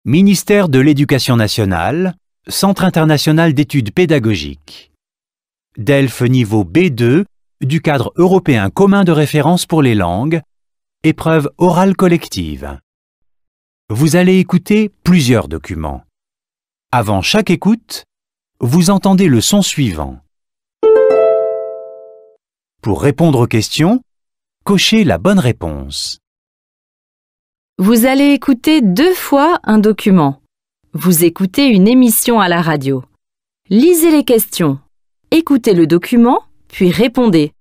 Ministère de l'Éducation nationale, Centre international d'études pédagogiques. DELF niveau B2 du cadre européen commun de référence pour les langues, épreuve orale collective. Vous allez écouter plusieurs documents. Avant chaque écoute, vous entendez le son suivant. Pour répondre aux questions, cochez la bonne réponse. Vous allez écouter 2 fois un document. Vous écoutez une émission à la radio. Lisez les questions. Écoutez le document, puis répondez.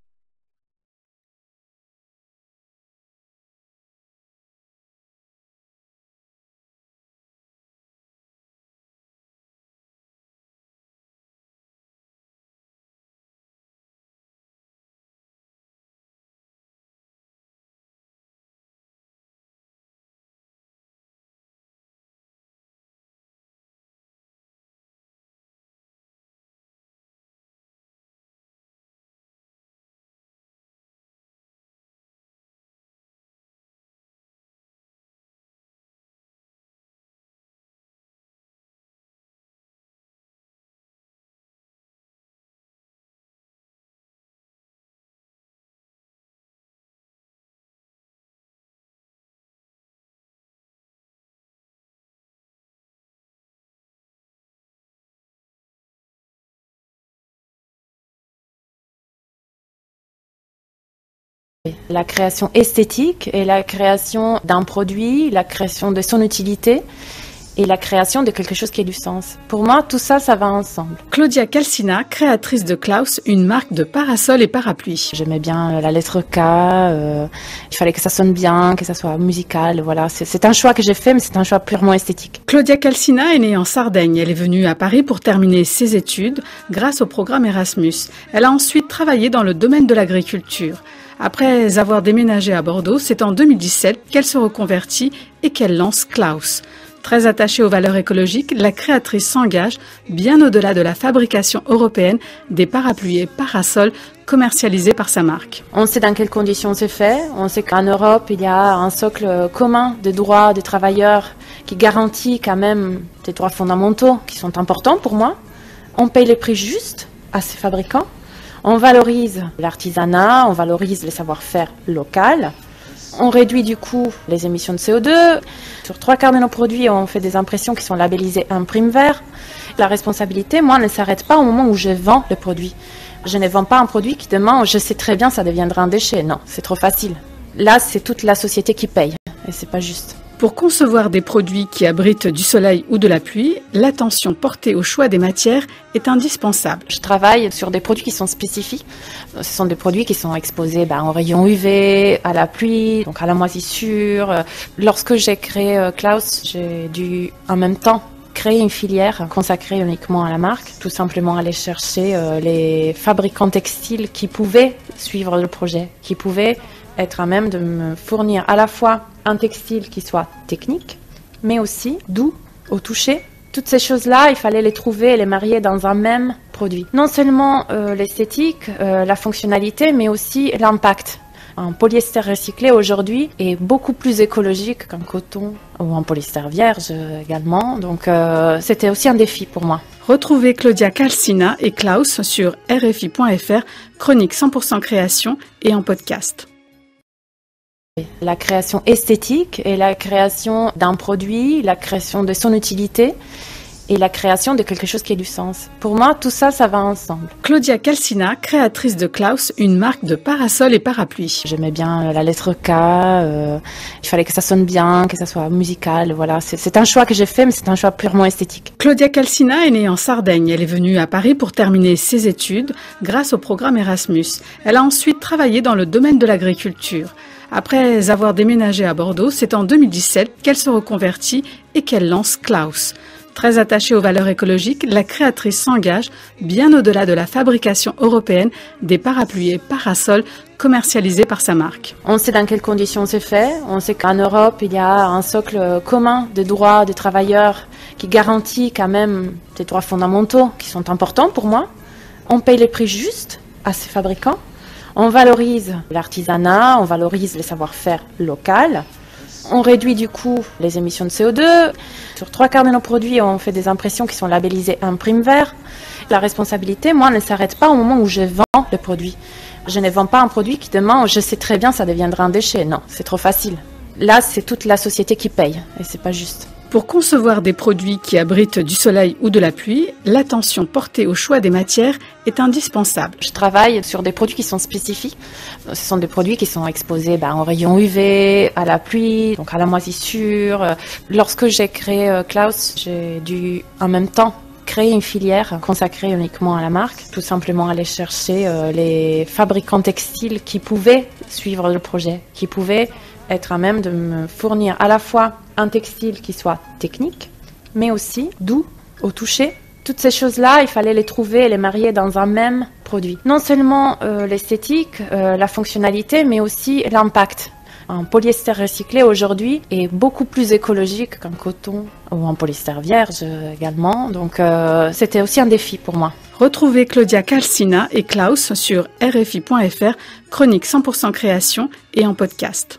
La création esthétique et la création d'un produit, la création de son utilité et la création de quelque chose qui ait du sens. Pour moi, tout ça, ça va ensemble. Claudia Calcina, créatrice de Klaus, une marque de parasols et parapluies. J'aimais bien la lettre K, il fallait que ça sonne bien, que ça soit musical, voilà. C'est un choix que j'ai fait, mais c'est un choix purement esthétique. Claudia Calcina est née en Sardaigne. Elle est venue à Paris pour terminer ses études grâce au programme Erasmus. Elle a ensuite travaillé dans le domaine de l'agriculture. Après avoir déménagé à Bordeaux, c'est en 2017 qu'elle se reconvertit et qu'elle lance Klaus. Très attachée aux valeurs écologiques, la créatrice s'engage bien au-delà de la fabrication européenne des parapluies et parasols commercialisés par sa marque. On sait dans quelles conditions c'est fait. On sait qu'en Europe, il y a un socle commun des droits des travailleurs qui garantit quand même des droits fondamentaux qui sont importants pour moi. On paye les prix justes à ces fabricants. On valorise l'artisanat, on valorise les savoir-faire locaux. On réduit du coup les émissions de CO2. Sur 3/4 de nos produits, on fait des impressions qui sont labellisées Imprime Vert. La responsabilité, moi, ne s'arrête pas au moment où je vends le produit. Je ne vends pas un produit qui demain, je sais très bien, ça deviendra un déchet. Non, c'est trop facile. Là, c'est toute la société qui paye et c'est pas juste. Pour concevoir des produits qui abritent du soleil ou de la pluie, l'attention portée au choix des matières est indispensable. Je travaille sur des produits qui sont spécifiques. Ce sont des produits qui sont exposés aux rayons UV, à la pluie, donc à la moisissure. Lorsque j'ai créé Klaus, j'ai dû en même temps créer une filière consacrée uniquement à la marque, tout simplement aller chercher les fabricants textiles qui pouvaient suivre le projet, qui pouvaient être à même de me fournir à la fois un textile qui soit technique, mais aussi doux au toucher. Toutes ces choses-là, il fallait les trouver et les marier dans un même produit. Non seulement l'esthétique, la fonctionnalité, mais aussi l'impact. Un polyester recyclé aujourd'hui est beaucoup plus écologique qu'un coton ou un polyester vierge également. Donc c'était aussi un défi pour moi. Retrouvez Claudia Calcina et Klaus sur rfi.fr, chronique 100% création et en podcast. La création esthétique et la création d'un produit, la création de son utilité et la création de quelque chose qui ait du sens. Pour moi, tout ça, ça va ensemble. Claudia Calcina, créatrice de Klaus, une marque de parasols et parapluies. J'aimais bien la lettre K, il fallait que ça sonne bien, que ça soit musical, voilà. C'est un choix que j'ai fait, mais c'est un choix purement esthétique. Claudia Calcina est née en Sardaigne. Elle est venue à Paris pour terminer ses études grâce au programme Erasmus. Elle a ensuite travaillé dans le domaine de l'agriculture. Après avoir déménagé à Bordeaux, c'est en 2017 qu'elle se reconvertit et qu'elle lance Klaus. Très attachée aux valeurs écologiques, la créatrice s'engage bien au-delà de la fabrication européenne des parapluies et parasols commercialisés par sa marque. On sait dans quelles conditions c'est fait. On sait qu'en Europe, il y a un socle commun des droits des travailleurs qui garantit quand même des droits fondamentaux qui sont importants pour moi. On paye les prix justes à ces fabricants. On valorise l'artisanat, on valorise les savoir-faire locaux. On réduit du coup les émissions de CO2. Sur 3/4 de nos produits, on fait des impressions qui sont labellisées Imprime Vert. La responsabilité, moi, ne s'arrête pas au moment où je vends le produit. Je ne vends pas un produit qui demain, je sais très bien, ça deviendra un déchet. Non, c'est trop facile. Là, c'est toute la société qui paye et c'est pas juste. Pour concevoir des produits qui abritent du soleil ou de la pluie, l'attention portée au choix des matières est indispensable. Je travaille sur des produits qui sont spécifiques. Ce sont des produits qui sont exposés aux rayons UV, à la pluie, donc à la moisissure. Lorsque j'ai créé Klaus, j'ai dû en même temps créer une filière consacrée uniquement à la marque, tout simplement aller chercher les fabricants textiles qui pouvaient suivre le projet, qui pouvaient être à même de me fournir à la fois un textile qui soit technique, mais aussi doux au toucher. Toutes ces choses-là, il fallait les trouver et les marier dans un même produit. Non seulement l'esthétique, la fonctionnalité, mais aussi l'impact. Un polyester recyclé aujourd'hui est beaucoup plus écologique qu'un coton ou un polyester vierge également. Donc c'était aussi un défi pour moi. Retrouvez Claudia Calcina et Klaus sur rfi.fr, chronique 100% création et en podcast.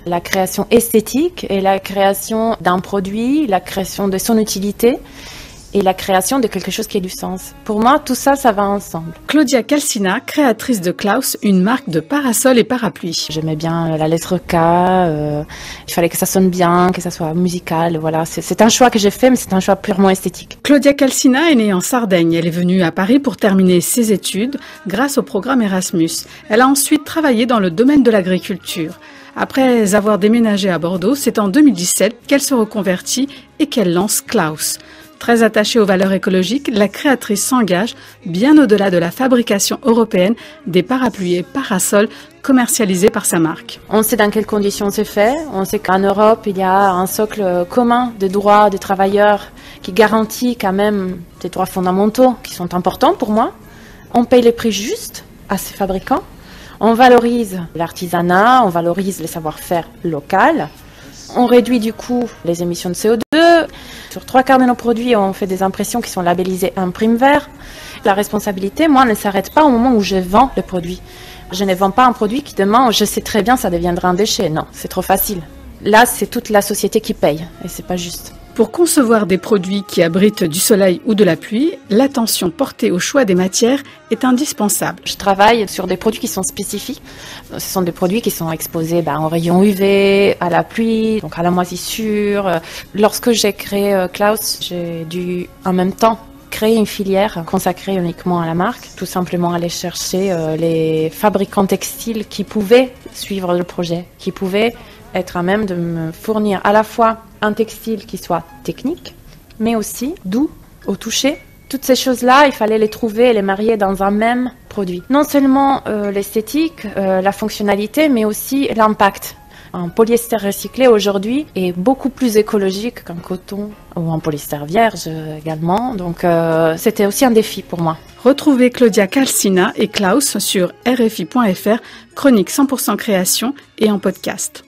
La création esthétique et la création d'un produit, la création de son utilité et la création de quelque chose qui ait du sens. Pour moi, tout ça, ça va ensemble. Claudia Calcina, créatrice de Klaus, une marque de parasols et parapluies. J'aimais bien la lettre K, il fallait que ça sonne bien, que ça soit musical, voilà. C'est un choix que j'ai fait, mais c'est un choix purement esthétique. Claudia Calcina est née en Sardaigne. Elle est venue à Paris pour terminer ses études grâce au programme Erasmus. Elle a ensuite travaillé dans le domaine de l'agriculture. Après avoir déménagé à Bordeaux, c'est en 2017 qu'elle se reconvertit et qu'elle lance Klaus. Très attachée aux valeurs écologiques, la créatrice s'engage bien au-delà de la fabrication européenne des parapluies et parasols commercialisés par sa marque. On sait dans quelles conditions c'est fait. On sait qu'en Europe, il y a un socle commun des droits des travailleurs qui garantit quand même des droits fondamentaux qui sont importants pour moi. On paye les prix justes à ces fabricants. On valorise l'artisanat, on valorise les savoir-faire locaux. On réduit du coup les émissions de CO2. Sur 3/4 de nos produits, on fait des impressions qui sont labellisées Imprime Vert. La responsabilité, moi, ne s'arrête pas au moment où je vends le produit. Je ne vends pas un produit qui demain, je sais très bien, ça deviendra un déchet. Non, c'est trop facile. Là, c'est toute la société qui paye et c'est pas juste. Pour concevoir des produits qui abritent du soleil ou de la pluie, l'attention portée au choix des matières est indispensable. Je travaille sur des produits qui sont spécifiques. Ce sont des produits qui sont exposés aux rayons UV, à la pluie, donc à la moisissure. Lorsque j'ai créé Klaus, j'ai dû en même temps créer une filière consacrée uniquement à la marque, tout simplement aller chercher les fabricants textiles qui pouvaient suivre le projet, qui pouvaient être à même de me fournir à la fois un textile qui soit technique, mais aussi doux au toucher. Toutes ces choses-là, il fallait les trouver et les marier dans un même produit. Non seulement l'esthétique, la fonctionnalité, mais aussi l'impact. Un polyester recyclé aujourd'hui est beaucoup plus écologique qu'un coton ou un polyester vierge également. Donc c'était aussi un défi pour moi. Retrouvez Claudia Calcina et Klaus sur rfi.fr, chronique 100% création et en podcast.